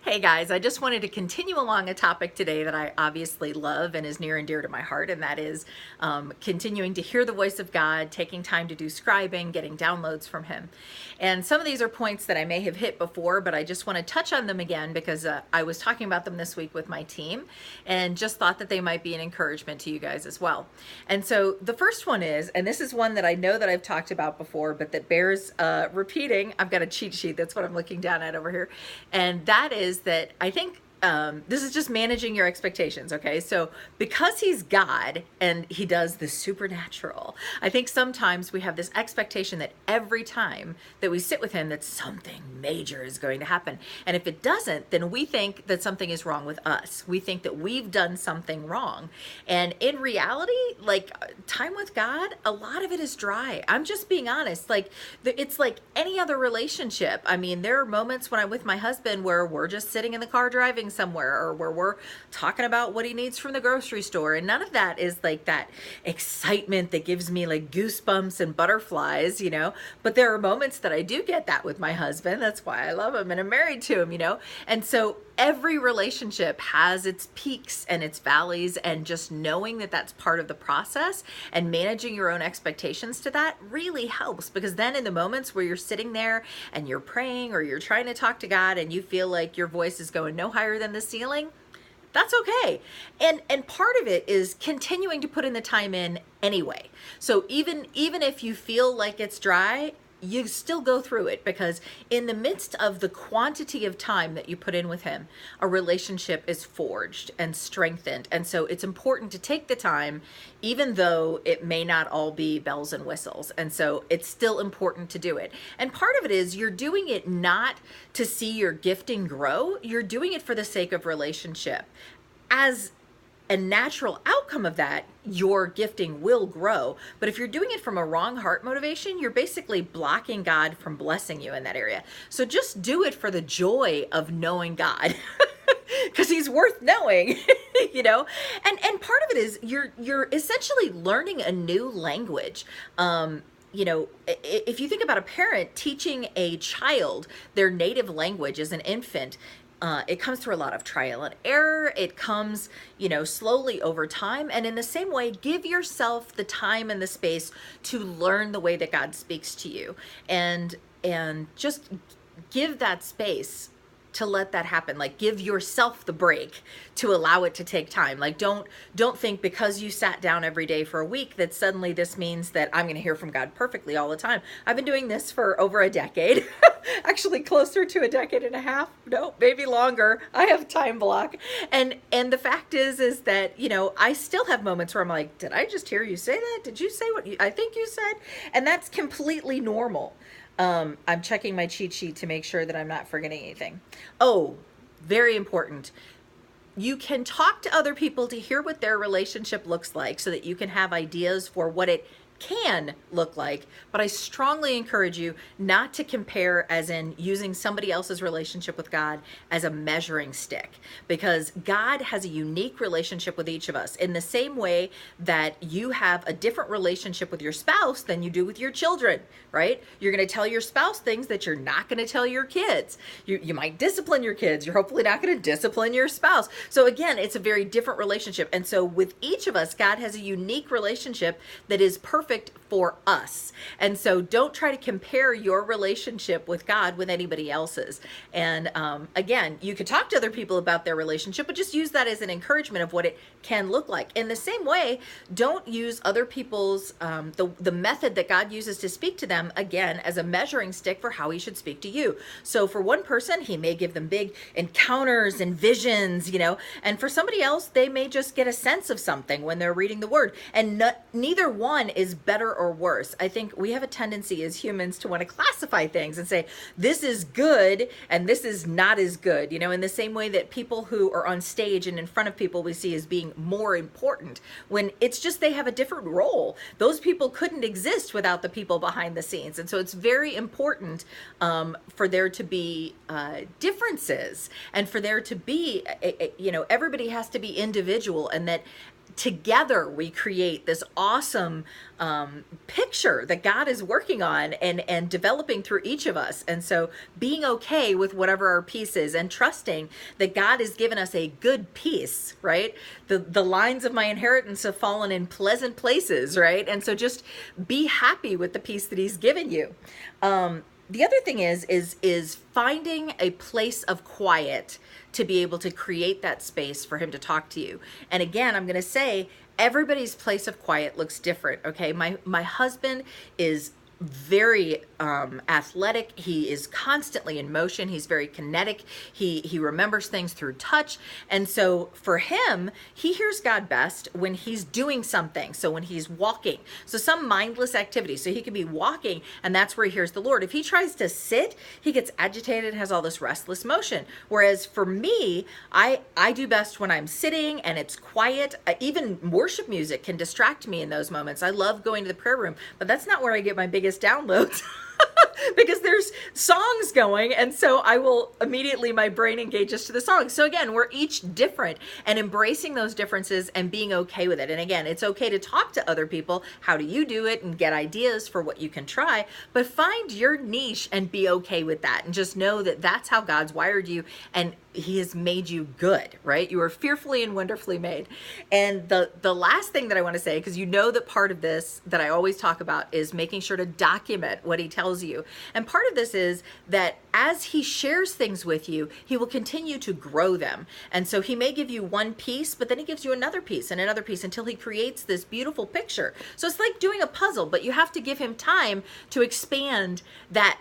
Hey guys, I just wanted to continue along a topic today that I obviously love and is near and dear to my heart, and that is continuing to hear the voice of God, taking time to do scribing, getting downloads from Him. And some of these are points that I may have hit before, but I just want to touch on them again because I was talking about them this week with my team and just thought that they might be an encouragement to you guys as well. And so the first one is, and this is one that I know that I've talked about before, but that bears repeating. I've got a cheat sheet. That's what I'm looking down at over here. And that is that I think this is just managing your expectations, okay? So because He's God and He does the supernatural, I think sometimes we have this expectation that every time that we sit with Him that something major is going to happen. And if it doesn't, then we think that something is wrong with us. We think that we've done something wrong. And in reality, like time with God, a lot of it is dry. I'm just being honest. Like it's like any other relationship. I mean, there are moments when I'm with my husband where we're just sitting in the car driving somewhere, or where we're talking about what he needs from the grocery store, and none of that is like that excitement that gives me like goosebumps and butterflies, but there are moments that I do get that with my husband. That's why I love him and I'm married to him, and so every relationship has its peaks and its valleys, and just knowing that that's part of the process and managing your own expectations to that really helps, because then in the moments where you're sitting there and you're praying or you're trying to talk to God and you feel like your voice is going no higher than the ceiling, that's okay. And part of it is continuing to put in the time in anyway. So even if you feel like it's dry, you still go through it, because in the midst of the quantity of time that you put in with Him, a relationship is forged and strengthened. And so it's important to take the time, even though it may not all be bells and whistles. And so it's still important to do it. And part of it is you're doing it not to see your gifting grow. You're doing it for the sake of relationship. As a natural outcome of that, your gifting will grow. But if you're doing it from a wrong heart motivation, you're basically blocking God from blessing you in that area. So just do it for the joy of knowing God, because He's worth knowing, And part of it is you're essentially learning a new language. If you think about a parent teaching a child their native language as an infant, it comes through a lot of trial and error. It comes, slowly over time. And in the same way, give yourself the time and the space to learn the way that God speaks to you, and just give that space to let that happen. Like, give yourself the break to allow it to take time. Like, don't think because you sat down every day for a week that suddenly this means that I'm going to hear from God perfectly all the time. I've been doing this for over a decade, actually closer to a decade and a half. No, maybe longer. I have time block. And the fact is that, I still have moments where I'm like, did I just hear you say that? Did you say what I think you said? And that's completely normal. I'm checking my cheat sheet to make sure that I'm not forgetting anything. Oh, very important. You can talk to other people to hear what their relationship looks like so that you can have ideas for what it can look like, but I strongly encourage you not to compare, as in using somebody else's relationship with God as a measuring stick, because God has a unique relationship with each of us in the same way that you have a different relationship with your spouse than you do with your children, right? You're going to tell your spouse things that you're not going to tell your kids. You might discipline your kids. You're hopefully not going to discipline your spouse. So again, it's a very different relationship. And so with each of us, God has a unique relationship that is perfect for us. And so don't try to compare your relationship with God with anybody else's. And again, you could talk to other people about their relationship, but just use that as an encouragement of what it can look like. In the same way, don't use other people's, the method that God uses to speak to them, again, as a measuring stick for how He should speak to you. So for one person, He may give them big encounters and visions, and for somebody else, they may just get a sense of something when they're reading the Word. And neither one is better or worse. I think we have a tendency as humans to want to classify things and say, this is good and this is not as good, in the same way that people who are on stage and in front of people we see as being more important, when it's just they have a different role. Those people couldn't exist without the people behind the scenes. And so it's very important for there to be differences, and for there to be, everybody has to be individual, and that together we create this awesome picture that God is working on and developing through each of us. And so being okay with whatever our piece is and trusting that God has given us a good piece, right? The lines of my inheritance have fallen in pleasant places, right? And so just be happy with the piece that he's given you. The other thing is finding a place of quiet to be able to create that space for him to talk to you. And again, I'm going to say everybody's place of quiet looks different. Okay. My husband is very athletic. He is constantly in motion. He's very kinetic. He remembers things through touch. And so for him, he hears God best when he's doing something. So when he's walking, so some mindless activity. So he could be walking and that's where he hears the Lord. If he tries to sit, he gets agitated, has all this restless motion. Whereas for me, I do best when I'm sitting and it's quiet. Even worship music can distract me in those moments. I love going to the prayer room, but that's not where I get my biggest downloads. Because there's songs going, and so I will immediately, my brain engages to the song. So again, we're each different, and embracing those differences and being okay with it. And again, it's okay to talk to other people. How do you do it? And get ideas for what you can try, but find your niche and be okay with that. And just know that that's how God's wired you, and he has made you good, right? You are fearfully and wonderfully made. And the last thing that I want to say, because you know that part of this that I always talk about is making sure to document what he tells you. And part of this is that as he shares things with you, he will continue to grow them. And so he may give you one piece, but then he gives you another piece and another piece until he creates this beautiful picture. So it's like doing a puzzle, but you have to give him time to expand that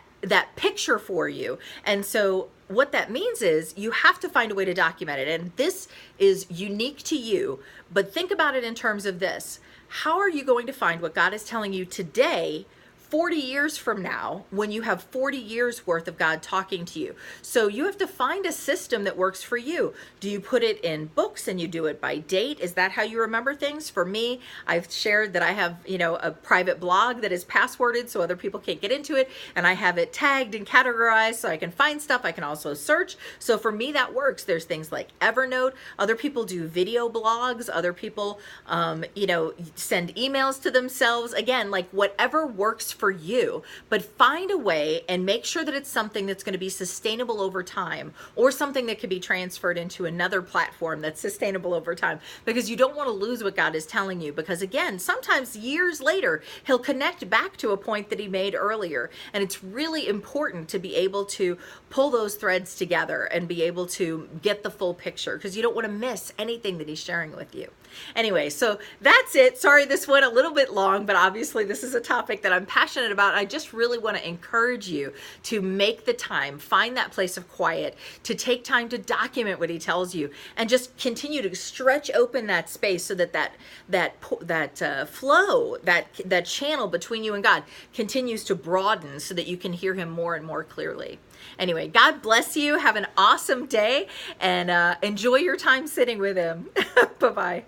picture for you. And so what that means is you have to find a way to document it. And this is unique to you, but think about it in terms of this. How are you going to find what God is telling you today 40 years from now, when you have 40 years worth of God talking to you? So you have to find a system that works for you. Do you put it in books and you do it by date? Is that how you remember things? For me, I've shared that I have, a private blog that is passworded so other people can't get into it. And I have it tagged and categorized so I can find stuff. I can also search. So for me, that works. There's things like Evernote. Other people do video blogs. Other people, send emails to themselves. Again, like whatever works for you, but find a way and make sure that it's something that's going to be sustainable over time, or something that could be transferred into another platform that's sustainable over time, because you don't want to lose what God is telling you. Because again, sometimes years later, he'll connect back to a point that he made earlier. And it's really important to be able to pull those threads together and be able to get the full picture, because you don't want to miss anything that he's sharing with you. Anyway, so that's it. Sorry, this went a little bit long, but obviously this is a topic that I'm passionate about. I just really want to encourage you to make the time, find that place of quiet, to take time to document what he tells you, and just continue to stretch open that space so that flow, that channel between you and God continues to broaden so that you can hear him more and more clearly. Anyway, God bless you. Have an awesome day and enjoy your time sitting with him. Bye-bye.